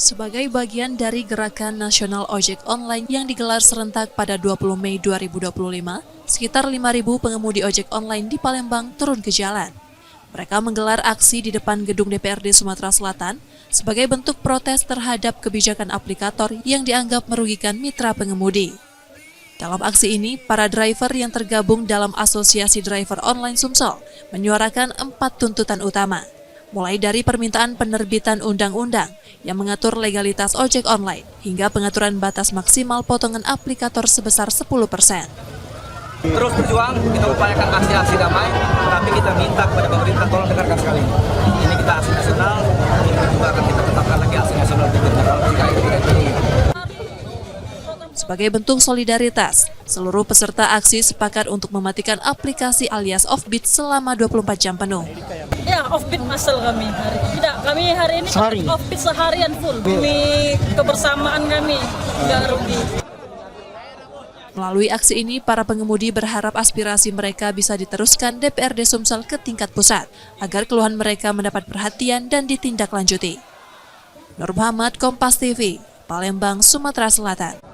Sebagai bagian dari gerakan nasional ojek online yang digelar serentak pada 20 Mei 2025, sekitar 5.000 pengemudi ojek online di Palembang turun ke jalan. Mereka menggelar aksi di depan gedung DPRD Sumatera Selatan sebagai bentuk protes terhadap kebijakan aplikator yang dianggap merugikan mitra pengemudi. Dalam aksi ini, para driver yang tergabung dalam Asosiasi Driver Online Sumsel menyuarakan 4 tuntutan utama, mulai dari permintaan penerbitan undang-undang yang mengatur legalitas ojek online hingga pengaturan batas maksimal potongan aplikator sebesar 10%. Terus berjuang, kita upayakan aksi-aksi damai, tapi kita minta kepada pemerintah tolong dengarkan sekali ini. Ini kita aksi nasional, ini juga akan kita tetapkan lagi aksi nasional berikutnya jika ini tidak jadi. Sebagai bentuk solidaritas, seluruh peserta aksi sepakat untuk mematikan aplikasi alias Offbeat selama 24 jam penuh. Ya, Offbeat masal kami hari. Tidak, kami hari ini Offbeat seharian full. Demi kebersamaan kami, nggak rugi. Melalui aksi ini, para pengemudi berharap aspirasi mereka bisa diteruskan DPRD Sumsel ke tingkat pusat, agar keluhan mereka mendapat perhatian dan ditindaklanjuti. Nur Muhammad, Kompas TV, Palembang, Sumatera Selatan.